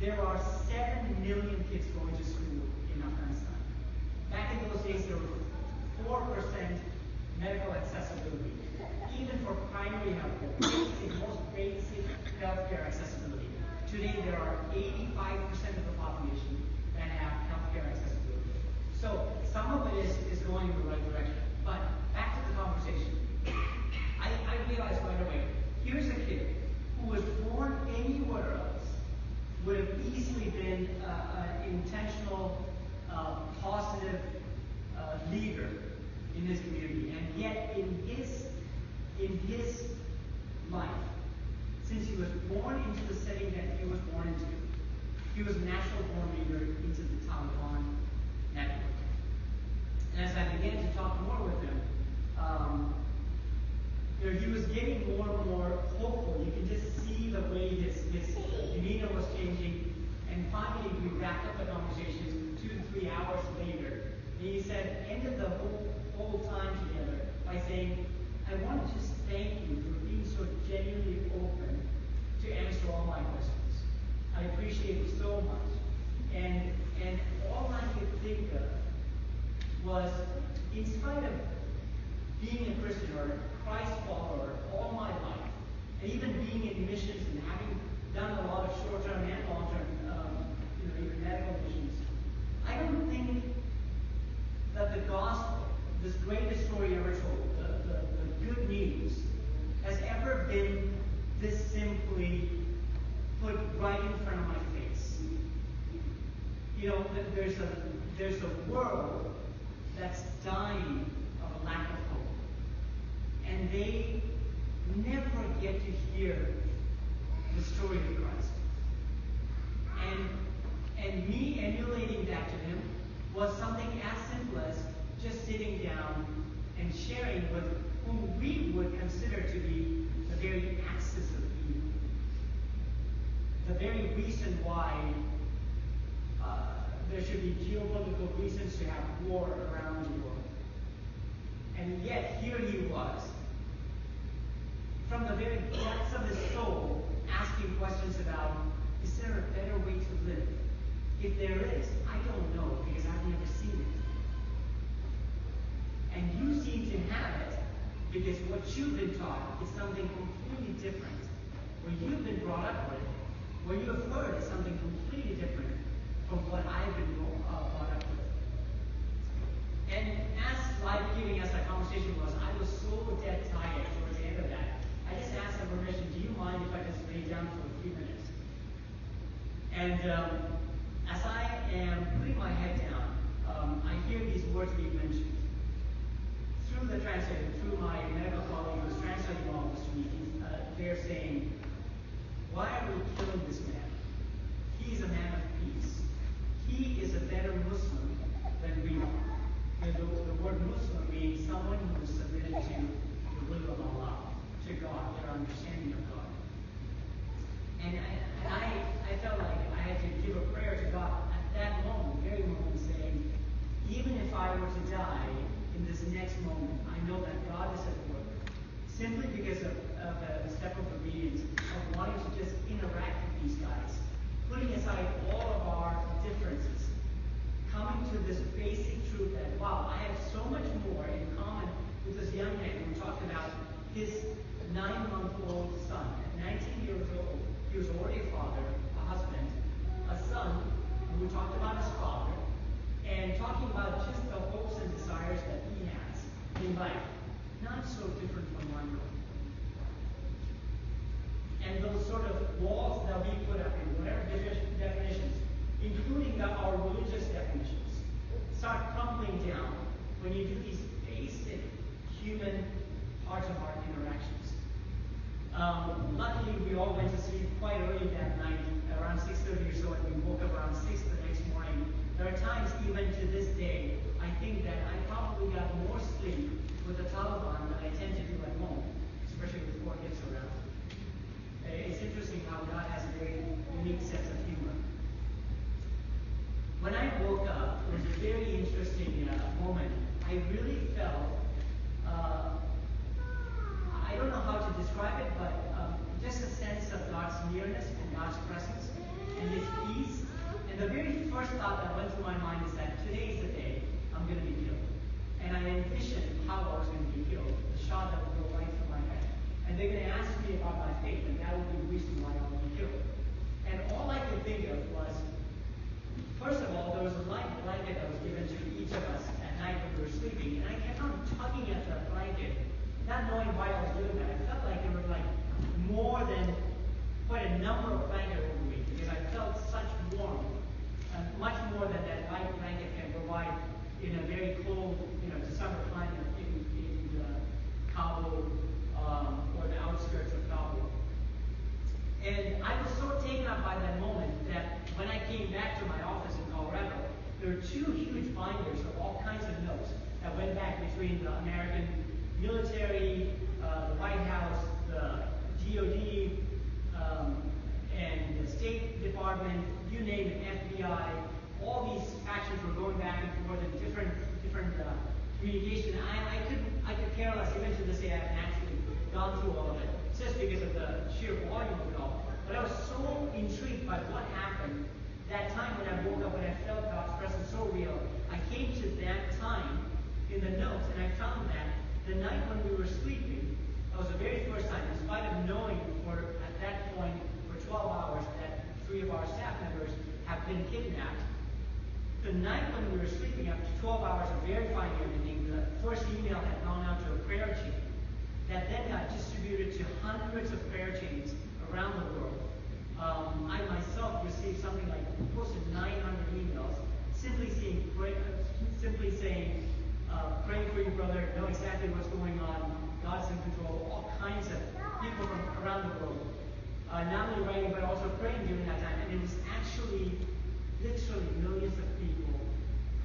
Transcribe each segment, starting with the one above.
there are 7 million kids going to school in Afghanistan. Back in those days, there were 4% medical accessibility, even for primary health care, basic, most basic healthcare accessibility. Today, there are 85% of the population that have healthcare accessibility. So some of it is going in the right direction. But back to the conversation. I realized right away, here's a kid who was born anywhere else, would have easily been an intentional, positive leader in his community, and yet in his life, since he was born into the setting that he was born into, he was a natural born leader into the Taliban network. And as I began to talk more with him, he was getting more and more hopeful. You can just see the way his demeanor was changing. And finally, we wrapped up the conversation 2 to 3 hours later. And he said, ended the whole time together by saying, I want to just thank you for being so genuinely open to answer all my questions. I appreciate it so much. And all I could think of was, in spite of being a Christian or a Christ follower all my life, and even being in missions and having done a lot of short-term and long-term, even medical missions, I don't think that the gospel, this greatest story ever told, the good news, has ever been this simply put right in front of my face. There's a world that's dying of a lack of hope. And they never get to hear the story of Christ. And me emulating that to him was something as simple as just sitting down and sharing with whom we would consider to be the very axis of evil. The very reason why there should be geopolitical reasons to have war around the world. And yet, here he was, from the very depths of his soul, asking questions about, is there a better way to live? If there is, I don't know, because I've never seen it. And you seem to have it, because what you've been taught is something completely different. What you've been brought up with, what you have heard is something completely different from what I've been brought up with. And as life-giving as that conversation was, I was so dead tired towards the end of that. I just asked him permission, do you mind if I just lay down for a few minutes? And as I am putting my head down, I hear these words being mentioned. Through the translator, through my medical colleague who was translating all this to me, they're saying, why are we killing this man? He is a man of peace. He is a better Muslim than we are. The word Muslim means someone who is submitted to the will of Allah, to God, their understanding of God. And I felt like I had to give a prayer to God at that moment, very moment, saying, even if I were to die in this next moment, I know that God is at work. Simply because of a step of obedience, of wanting to just interact with these guys, putting aside all of our differences, coming to this basic truth that, wow, I have so much more in common with this young man who talked about his 9-month-old son. At 19 years old, he was already a father, a husband, a son, who talked about his father, and talking about just the hopes and desires that he has in life. Not so different from Michael. And those sort of walls that we put up in whatever definitions, including our religious definitions, start crumbling down when you do these basic human heart-to-heart interactions. Luckily, we all went to sleep quite early that night, around 6:30 or so, and we woke up around 6 the next morning. There are times, even to this day, I think that I probably got more sleep with the Taliban than I tend to do at home, especially with 4 kids around. It's interesting how God has a very unique sense of humor. When I woke up, it was a very interesting moment. I really felt, I don't know how to describe it, but just a sense of God's nearness and God's presence, and His first thought that went through my mind is that today's the day I'm going to be killed. And I envisioned how I was going to be killed, the shot that would go right through my head. And they're going to ask me about my faith, and that would be the reason why I would be killed. And all I could think of was, first of all, there was a light blanket that was given to each of us at night when we were sleeping, and I kept on tugging at the blanket, not knowing why I was doing that. I felt like there were like more than quite a number of blankets over me, because I felt such warmth, much more than that light blanket can provide in a very cold, December climate in Kabul or the outskirts of Kabul. And I was so taken up by that moment that when I came back to my office in Colorado, there were two huge binders of all kinds of notes that went back between the American military, the White House, the DOD, and the State Department, you name it, FBI. All these factions were going back and forth in different communication. I could care less. Even to this day, I haven't actually gone through all of it, just because of the sheer volume of it all. But I was so intrigued by what happened that time when I woke up and I felt God's presence so real. I came to that time in the notes, and I found that the night when we were sleeping, that was the very first time, in spite of knowing at that point for 12 hours that 3 of our staff members have been kidnapped. The night when we were sleeping, after 12 hours of verifying everything, the first email had gone out to a prayer chain that then got distributed to hundreds of prayer chains around the world. I myself received something like close to 900 emails simply saying, pray for your brother, know exactly what's going on, God's in control, all kinds of people from around the world. Not only writing, but also praying during that time. And it was actually literally millions of people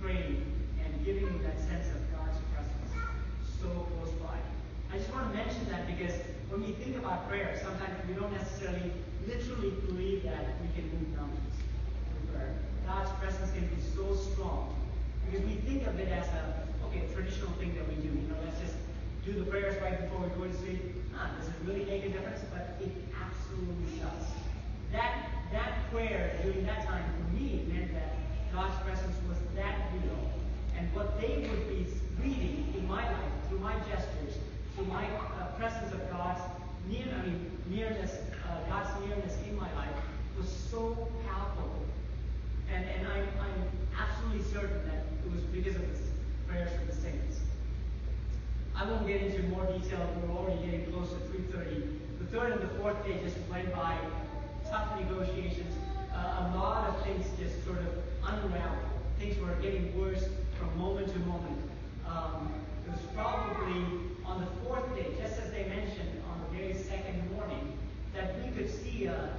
praying and giving me that sense of God's presence so close by. I just want to mention that because when we think about prayer, sometimes we don't necessarily literally believe that we can move mountains through prayer. God's presence can be so strong because we think of it as a traditional thing that we do. Let's just do the prayers right before we go to sleep. Does it really make a difference? But it absolutely does. That prayer during that time for me meant that God's presence was that real. And what they would be reading in my life, through my gestures, through my presence of God's nearness, God's nearness in my life was so palpable. And I'm absolutely certain that it was because of the prayers for the saints. I won't get into more detail. We're already getting close to 3:30. The third and the fourth day just went by. Tough negotiations. A lot of things just sort of unraveled. Things were getting worse from moment to moment. It was probably on the fourth day, just as they mentioned on the very second morning, that we could see a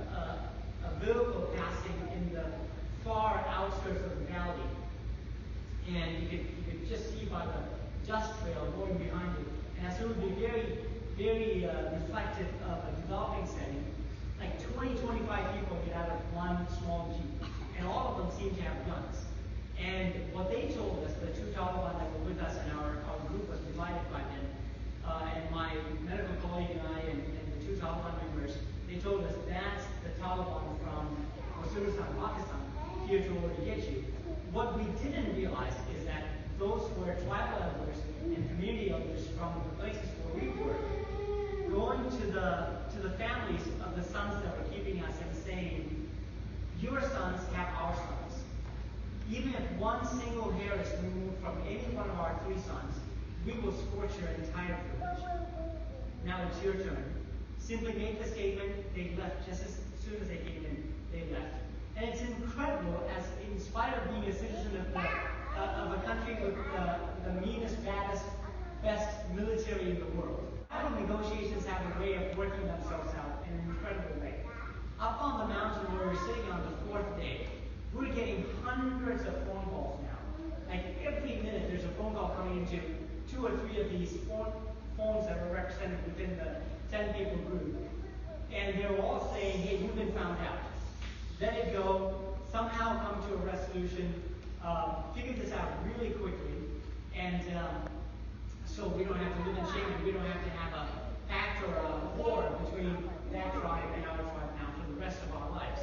vehicle passing in the far outskirts of the valley. And you could just see by the dust trail going behind it. And so it would be very, very reflective of a developing setting. Like 20-25 people get out of one small Jeep. And all of them seem to have guns. And what they told us, the 2 Taliban that were with us, and our group was divided by them, and my medical colleague and I and the 2 Taliban members, they told us that's the Taliban from Waziristan, Pakistan, here to order to get you. What we didn't realize is that those were tribal elders and community elders from the places where we were, going to the families of the sons that were keeping us and saying, your sons have our sons. Even if one single hair is removed from any one of our 3 sons, we will scorch your entire village. Now it's your turn. Simply make the statement. They left just as soon as they came in. They left. And it's incredible, as in spite of being a citizen of a country with the meanest, baddest, best military in the world, tribal negotiations have a way of working themselves out in an incredible way. Up on the mountain where we're sitting on the 4th day, we're getting hundreds of phone calls now. Like every minute there's a phone call coming into 2 or 3 of these phones that were represented within the 10-people group. And they're all saying, hey, you've been found out. Let it go, somehow come to a resolution, figure this out really quickly, and so we don't have to live in shame, and we don't have to have a pact or a war between that tribe and our tribe now for the rest of our lives.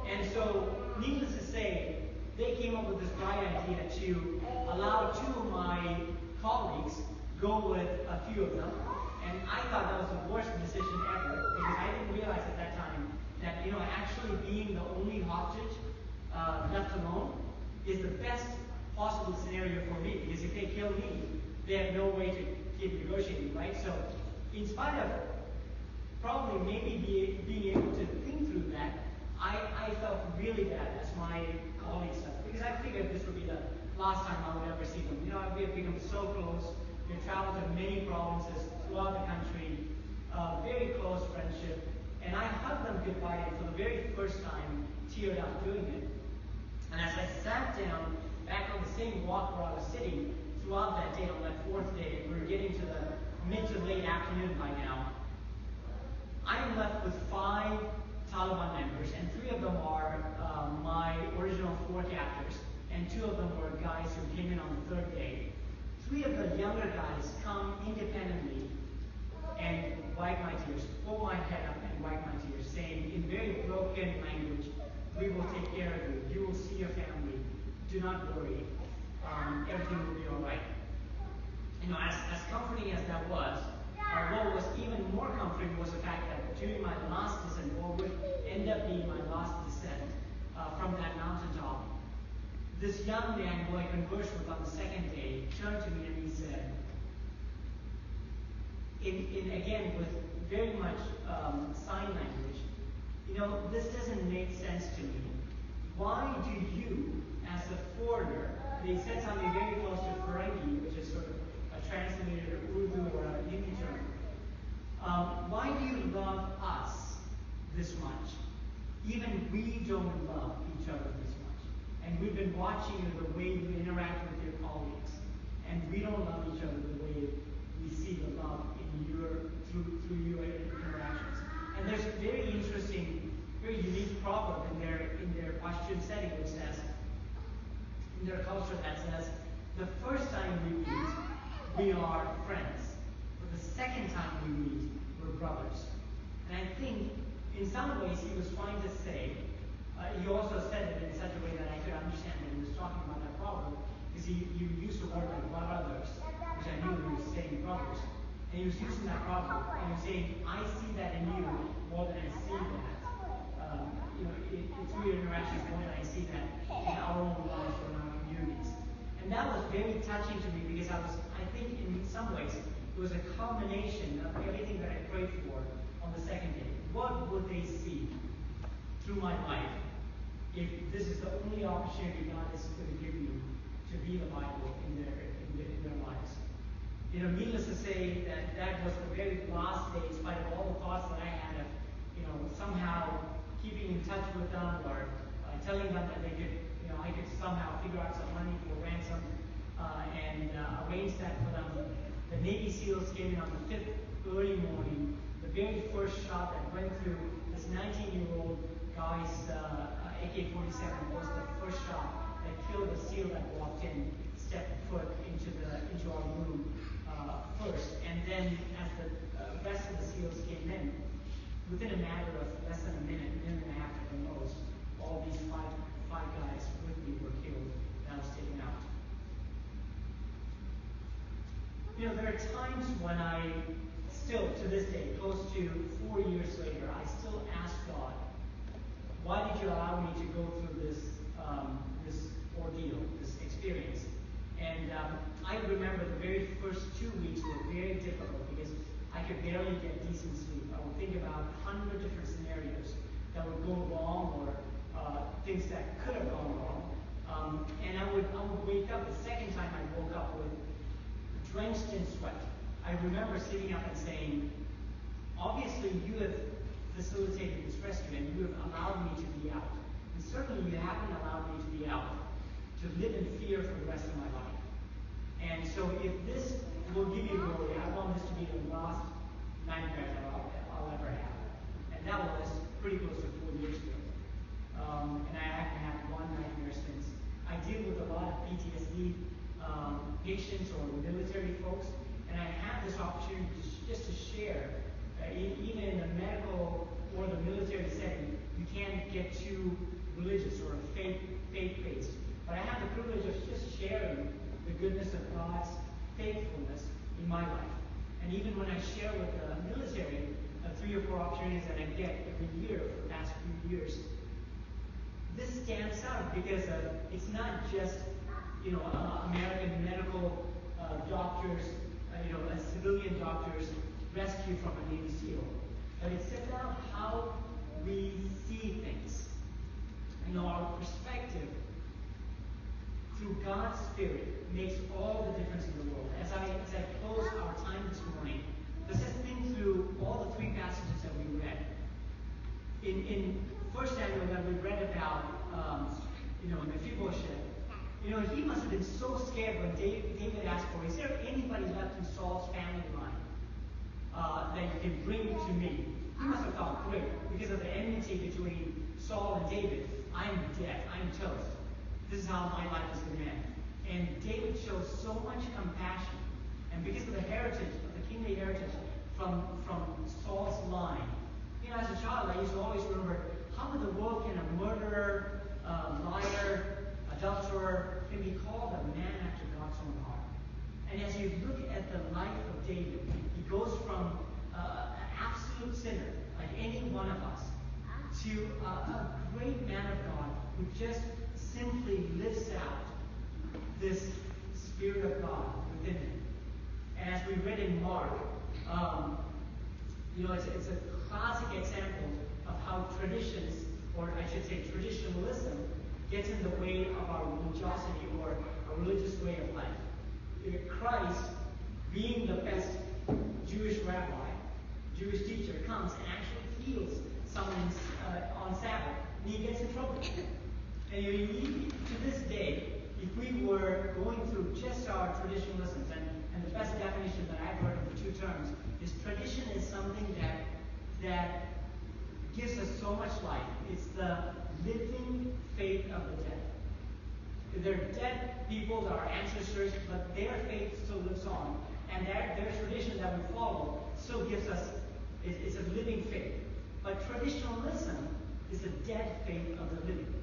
And so, needless to say, they up with this bright idea to allow 2 of my colleagues go with a few of them. And I thought that was the worst decision ever, because I didn't realize at that time that, actually being the only hostage left alone is the best possible scenario for me, because if they kill me, they have no way to keep negotiating, right? So, in spite of probably maybe being able to think through that, I felt really bad as my colleagues felt, because I figured this would be the last time I would ever see them. We have become so close. We've traveled to many provinces throughout the country, very close friendship, and I hugged them goodbye, and for the very first time, teared up doing it. And as I sat down back on the same walk where I was sitting throughout that day, on that 4th day, we were getting to the mid to late afternoon by now, I am left with 5 Taliban members, and 3 of them are my original 4 captors, and 2 of them were guys who came in on the 3rd day. 3 of the younger guys come independently and wipe my tears, pull my head up and wipe my tears, saying in very broken language, "We will take care of you. You will see your family. Do not worry. Everything will be all right." As comforting as that was, what was even more comforting was the fact that during my last descent, what would end up being my last descent from that mountaintop, this young man who I conversed with on the 2nd day turned to me and he said, again with very much sign language, this doesn't make sense to me. Why do you, as a foreigner, they said something very close to Ferengi, which is sort of a translated Urdu or a Hindi term. Why do you love us this much? Even we don't love each other this much. And we've been watching you the way you interact with your colleagues. And we don't love each other the way we see the love through your interactions. And there's a very interesting, very unique proverb in their Pashtun setting, which says, in their culture, that says, the first time we meet, we are friends. But the second time we meet, we're brothers. And I think, in some ways, he was trying to say, he also said it in such a way that I could understand that he was talking about that proverb, because he used the word like brothers, which I knew he was saying brothers. And he was using that proverb, and he was saying, I see that in you more than I see that. Through your interactions, more than I see that in our own lives or in our communities. And that was very touching to me, because I think in some ways, it was a culmination of everything that I prayed for on the 2nd day. What would they see through my life if this is the only opportunity God is going to give you to be the Bible in their lives? Needless to say that was the very last day, in spite of all the thoughts that I had of, somehow keeping in touch with them or telling them that they could, I could somehow figure out some money for ransom and arrange that for them. The Navy SEALs came in on the 5th early morning. The very first shot that went through this 19-year-old guy's AK-47 was the first shot that killed the SEAL that walked in, stepped foot into our room first. And then as the rest of the SEALs came in, within a matter of less than a minute and a half at the most, all these five guys with me were killed, and I was taken out. There are times when I still, to this day, close to 4 years later, I still ask God, why did you allow me to go through this ordeal, this experience? And I remember the very first 2 weeks were very difficult, because I could barely get decent sleep. I would think about 100 different scenarios that would go wrong, or things that could have gone wrong. And I would wake up. The second time I woke up with drenched in sweat. I remember sitting up and saying, obviously you have facilitated this rescue and you have allowed me to be out. And certainly you haven't allowed me to be out to live in fear for the rest of my life. And so if this will give you glory, I want this to be the last nightmare that I'll ever have. And that was pretty close to 4 years ago. And I haven't had one nightmare since. I deal with a lot of PTSD patients or military folks, and I have this opportunity just to share. Even in the medical or the military setting, you can't get too religious or faith-based. But I have the faithfulness in my life. And even when I share with the military, 3 or 4 opportunities that I get every year for the past few years, this stands out because it's not just, American medical doctors, civilian doctors rescued from a Navy SEAL, but it sets out how we see things. Our perspective through God's Spirit makes all the difference in the world. As I close our time this morning, let's just think through all the 3 passages that we read. In 1 Samuel that we read about, Mephibosheth, he must have been so scared when David asked for, is there anybody left in Saul's family line that you can bring to me? He must have thought, great, because of the enmity between Saul and David, I'm dead, I'm toast. This is how my life is going to end. And David shows so much compassion. And because of the heritage, of the kingly heritage from Saul's line, as a child, I used to always remember, how in the world can a murderer, liar, adulterer, can be called a man after God's own heart? And as you look at the life of David, he goes from an absolute sinner, like any one of us, to a great man of God who just simply lives out this Spirit of God within him. And as we read in Mark, it's a classic example of how traditions, or I should say traditionalism, gets in the way of our religiosity or a religious way of life. Christ, being the best Jewish rabbi, Jewish teacher, comes and actually heals someone on Sabbath, and he gets in trouble. And to this day, if we were going through just our traditionalisms, and the best definition that I've heard of the 2 terms is tradition is something that gives us so much life. It's the living faith of the dead. They're dead people that are ancestors, but their faith still lives on, and their tradition that we follow still gives us, it's a living faith. But traditionalism is the dead faith of the living.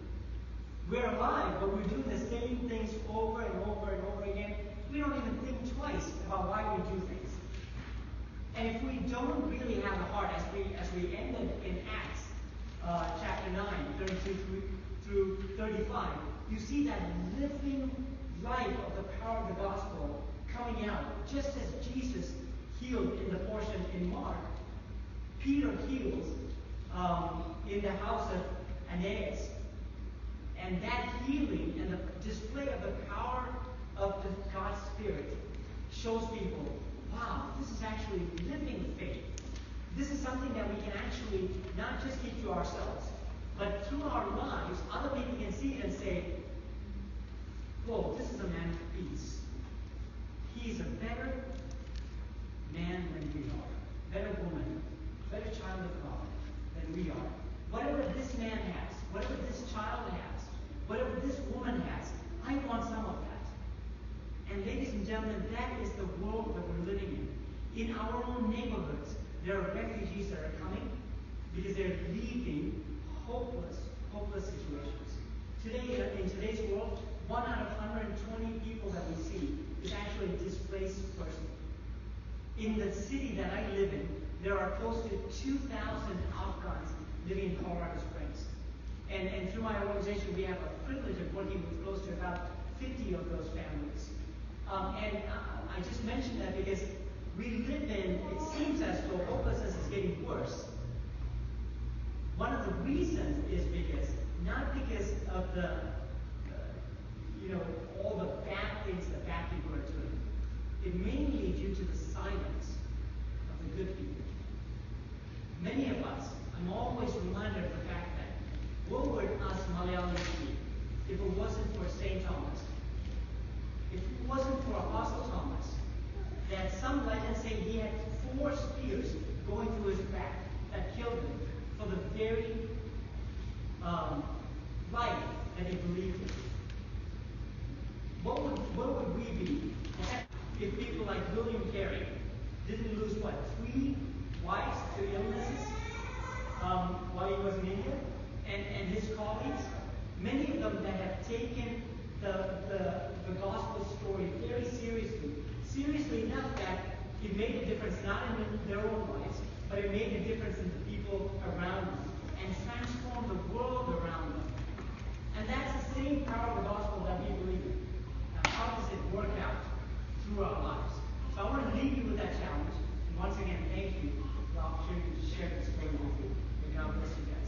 We're alive, but we're doing the same things over and over and over again. We don't even think twice about why we do things. And if we don't really have the heart, as we ended in Acts chapter 9, 32 through 35, you see that living life of the power of the gospel coming out. Just as Jesus healed in the portion in Mark, Peter heals in the house of Aeneas. And that healing and the display of the power of God's Spirit shows people, wow, this is actually living faith. This is something that we can actually not just keep to ourselves, but through our lives, other people can see it and say, whoa, this is a man of peace. He is a better man than we are, better woman, better child of God than we are. Whatever this man has, whatever this child has, whatever this woman has, I want some of that. And ladies and gentlemen, that is the world that we're living in. In our own neighborhoods, there are refugees that are coming because they're leaving hopeless situations. Today, in today's world, 1 out of 120 people that we see is actually a displaced person. In the city that I live in, there are close to 2,000 Afghans living in Colorado Springs. And through my organization, we have a privilege of working with close to about 50 of those families. I just mentioned that because we live in, it seems as though hopelessness is getting worse. One of the reasons is not because of the, all the bad things that bad people are doing. It mainly due to the silence of the good people. Many of us, I'm always reminded of the fact that what would us Malayalis be if it wasn't for St. Thomas? If it wasn't for Apostle Thomas, that some legends say he had 4 spears going through his back that killed him for the very life that he believed in. What would we be if people like William Carey didn't lose 3 wives to illnesses while he was in India, and his colleagues, many of them that have taken the gospel story very seriously it made a difference not in their own lives, but it made a difference in the people around them and transformed the world around them. And that's the same power of the gospel that we believe in. Now, how does it work out through our lives? So I want to leave you with that challenge. And once again, thank you for the opportunity to share this story with you. May God bless you guys.